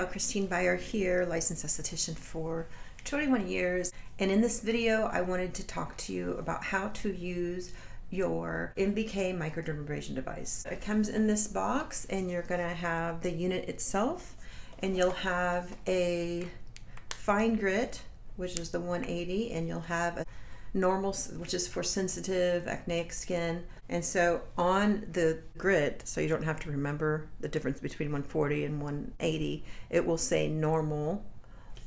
Christine Byer here, licensed esthetician for 21 years. And in this video, I wanted to talk to you about how to use your MBK Microdermabrasion Device. It comes in this box and you're gonna have the unit itself, and you'll have a fine grit, which is the 180, and you'll have a normal, which is for sensitive acneic skin. And so on the grit, so you don't have to remember the difference between 140 and 180, it will say normal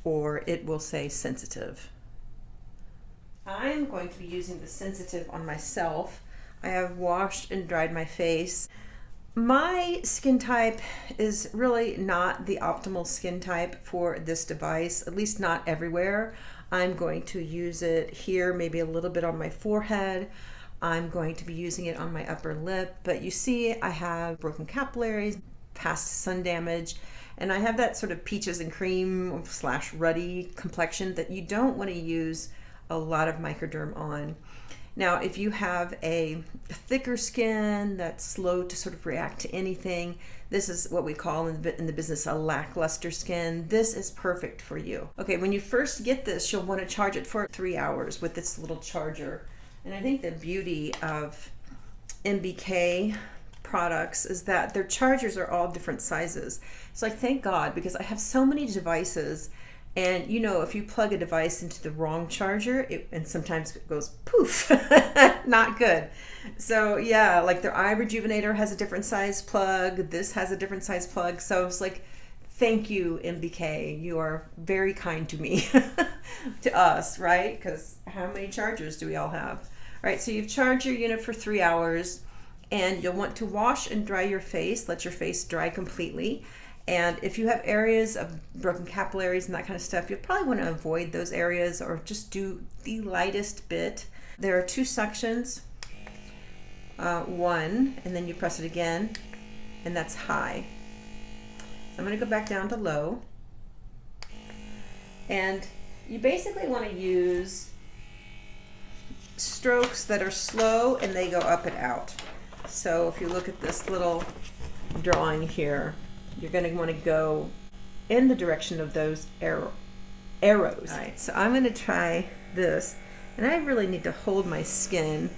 or it will say sensitive. I'm going to be using the sensitive on myself. I have washed and dried my face. My skin type is really not the optimal skin type for this device, at least not everywhere. I'm going to use it here, maybe a little bit on my forehead. I'm going to be using it on my upper lip, but you see I have broken capillaries, past sun damage, and I have that sort of peaches and cream / ruddy complexion that you don't want to use a lot of microderm on. Now, if you have a thicker skin that's slow to sort of react to anything, this is what we call in the business a lackluster skin. This is perfect for you. Okay, when you first get this, you'll want to charge it for 3 hours with this little charger. And I think the beauty of MBK products is that their chargers are all different sizes. So I thank God, because I have so many devices. And you know, if you plug a device into the wrong charger, and sometimes it goes poof, not good. So yeah, like their eye rejuvenator has a different size plug. This has a different size plug. So it's like, thank you, MBK. You are very kind to me, to us, right? Because how many chargers do we all have? All right, so you've charged your unit for 3 hours, and you'll want to wash and dry your face. Let your face dry completely. And if you have areas of broken capillaries and that kind of stuff, you'll probably want to avoid those areas or just do the lightest bit. There are 2 suctions, one, and then you press it again, and that's high. So I'm going to go back down to low. And you basically want to use strokes that are slow and they go up and out. So if you look at this little drawing here, you're going to want to go in the direction of those arrows. All right, so I'm going to try this, and I really need to hold my skin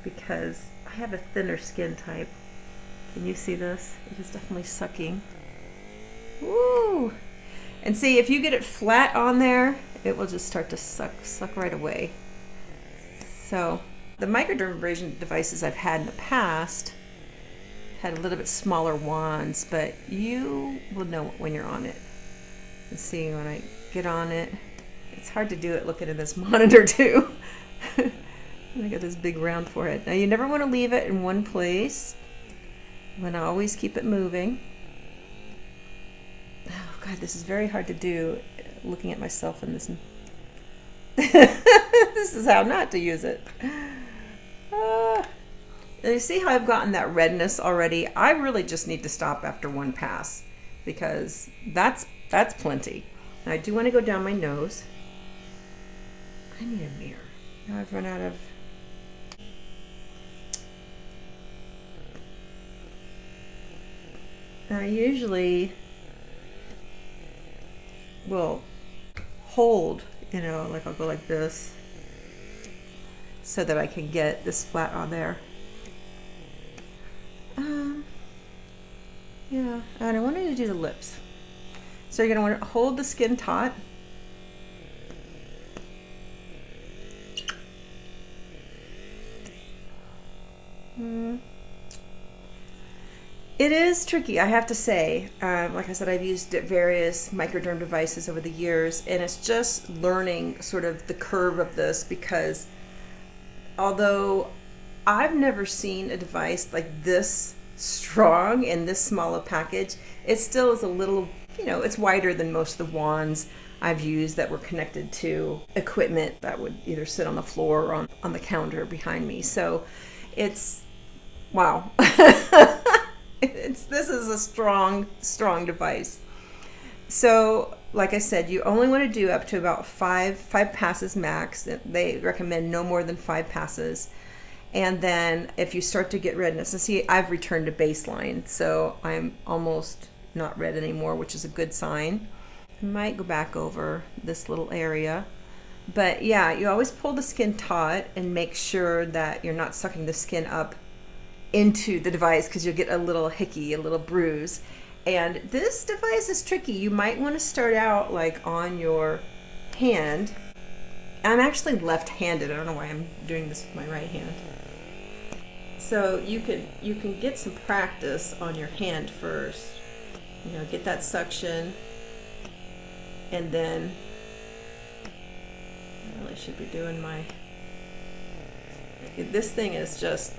because I have a thinner skin type. Can you see this? It is definitely sucking. Woo! And see, if you get it flat on there, it will just start to suck right away. So the microdermabrasion devices I've had in the past had a little bit smaller wands, but you will know when you're on it. And see, when I get on it, it's hard to do it looking at this monitor too. I got this big round forehead. Now you never want to leave it in one place. You want to always keep it moving. Oh God, this is very hard to do, looking at myself in this. This is how not to use it. You see how I've gotten that redness already? I really just need to stop after one pass, because that's plenty. Now I do want to go down my nose. I need a mirror. Now I've run out of... Now I usually will hold, you know, like I'll go like this so that I can get this flat on there. Yeah, and I wanted to do the lips. So you're going to want to hold the skin taut. It is tricky, I have to say. Like I said, I've used various microderm devices over the years, and it's just learning sort of the curve of this, because although I've never seen a device like this strong in this small a package, it still is a little, you know, it's wider than most of the wands I've used that were connected to equipment that would either sit on the floor or on the counter behind me. So it's, wow. This is a strong device. So like I said, you only want to do up to about five passes max. They recommend no more than 5 passes. And then if you start to get redness, and see, I've returned to baseline, so I'm almost not red anymore, which is a good sign. I might go back over this little area. But yeah, you always pull the skin taut and make sure that you're not sucking the skin up into the device, because you'll get a little hickey, a little bruise. And this device is tricky. You might want to start out like on your hand. I'm actually left-handed. I don't know why I'm doing this with my right hand. So you can get some practice on your hand first. You know, get that suction, and then I really should be doing this thing is just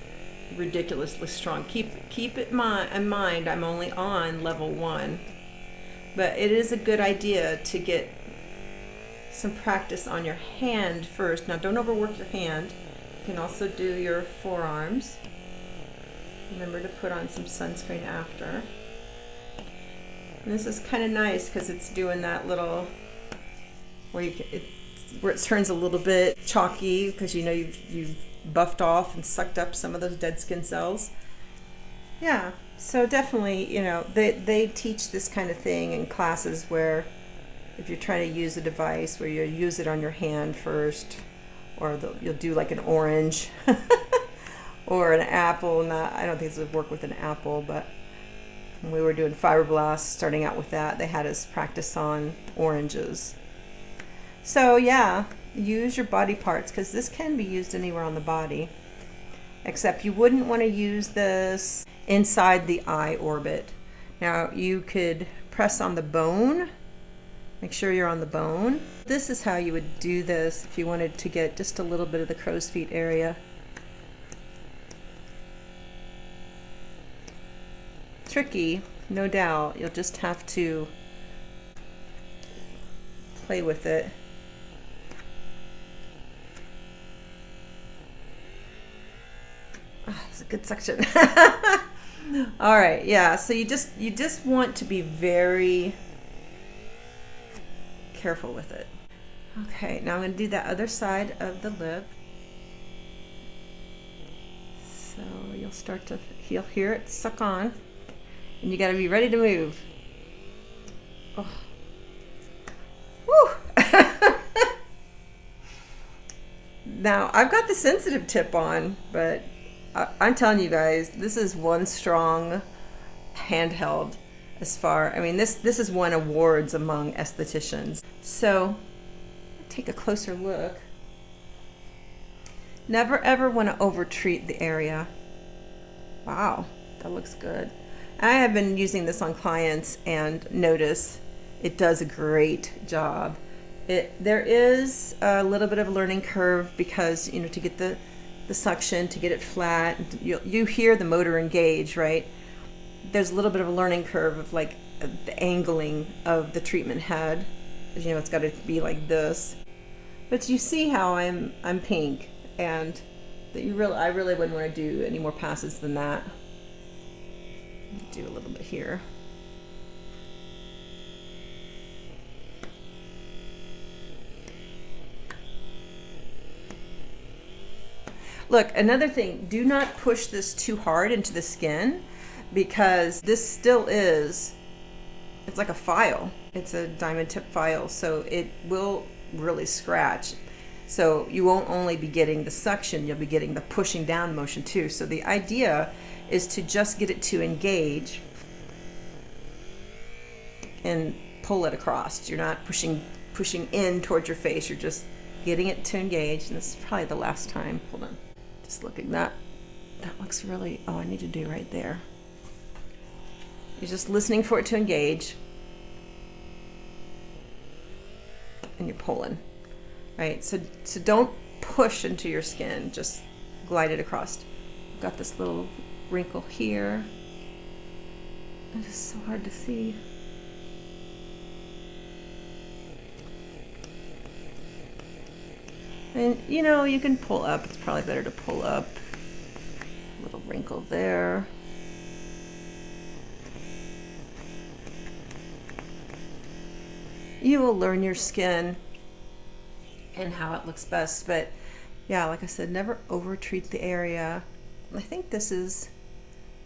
ridiculously strong. Keep it in mind I'm only on level 1, but it is a good idea to get some practice on your hand first. Now don't overwork your hand. You can also do your forearms. Remember to put on some sunscreen after. And this is kind of nice because it's doing that little where it turns a little bit chalky, because you know you've buffed off and sucked up some of those dead skin cells. Yeah, so definitely, you know, they teach this kind of thing in classes where if you're trying to use a device where you use it on your hand first, or you'll do like an orange or an apple. I don't think this would work with an apple, but when we were doing fibroblasts, starting out with that, they had us practice on oranges. So yeah, use your body parts, because this can be used anywhere on the body, except you wouldn't want to use this inside the eye orbit. Now you could press on the bone. Make sure you're on the bone. This is how you would do this if you wanted to get just a little bit of the crow's feet area. Tricky, no doubt. You'll just have to play with it. Oh, it's a good section. All right, yeah. So you just want to be very careful with it. Okay, now I'm going to do that other side of the lip. So you'll hear it suck on, and you got to be ready to move. Oh. Woo! Now I've got the sensitive tip on, but I'm telling you guys, this is one strong handheld. I mean, this has won awards among estheticians. So take a closer look. Never ever want to over treat the area. Wow, that looks good. I have been using this on clients and notice it does a great job. There is a little bit of a learning curve, because you know, to get the suction, to get it flat, you hear the motor engage, right? There's a little bit of a learning curve of like the angling of the treatment head. You know, it's got to be like this. But you see how I'm pink, and that I really wouldn't want to do any more passes than that. Do a little bit here. Look, another thing, do not push this too hard into the skin, because this still it's like a file. It's a diamond tip file, so it will really scratch. So you won't only be getting the suction, you'll be getting the pushing down motion too. So the idea is to just get it to engage and pull it across. You're not pushing in towards your face, you're just getting it to engage. And this is probably the last time. Hold on. Just looking, that looks really, I need to do right there. You're just listening for it to engage, and you're pulling, right? So don't push into your skin, just glide it across. I've got this little wrinkle here. It's just so hard to see. And you know, you can pull up. It's probably better to pull up. A little wrinkle there. You will learn your skin and how it looks best. But yeah, like I said, never over treat the area. I think this is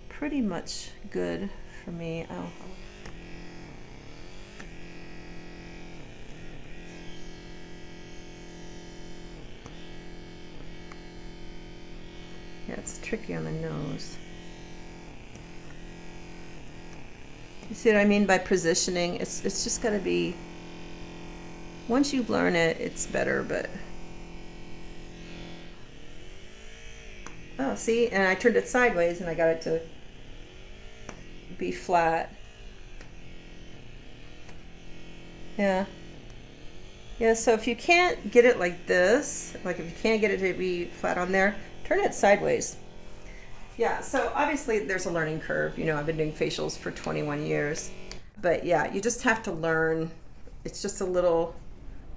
pretty much good for me. Oh, it's tricky on the nose. You see what I mean by positioning? It's just got to be, once you learn it, it's better, but... Oh, see? And I turned it sideways and I got it to be flat. Yeah. Yeah, so if you can't get it like this, like if you can't get it to be flat on there, turn it sideways. Yeah, so obviously there's a learning curve. You know, I've been doing facials for 21 years. But yeah, you just have to learn. It's just a little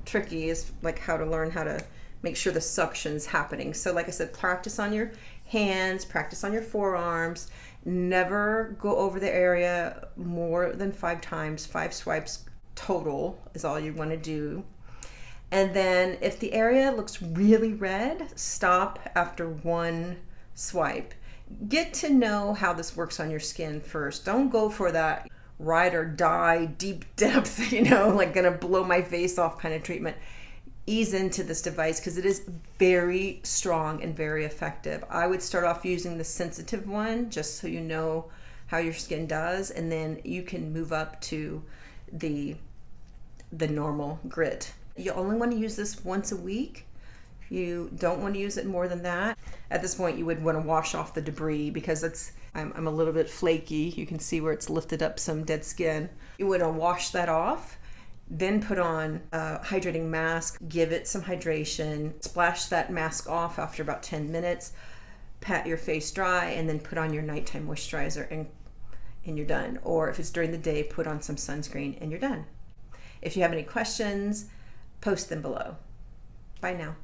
tricky, is like how to learn how to make sure the suction's happening. So like I said, practice on your hands, practice on your forearms. Never go over the area more than 5 times. 5 swipes total is all you want to do. And then if the area looks really red, stop after 1 swipe. Get to know how this works on your skin first. Don't go for that ride or die, deep depth, you know, like gonna blow my face off kind of treatment. Ease into this device because it is very strong and very effective. I would start off using the sensitive one just so you know how your skin does, and then you can move up to the normal grit. You only want to use this once a week. You don't want to use it more than that. At this point, you would want to wash off the debris because I'm a little bit flaky. You can see where it's lifted up some dead skin. You want to wash that off, then put on a hydrating mask, give it some hydration, splash that mask off after about 10 minutes, pat your face dry, and then put on your nighttime moisturizer and you're done. Or if it's during the day, put on some sunscreen and you're done. If you have any questions, post them below. Bye now.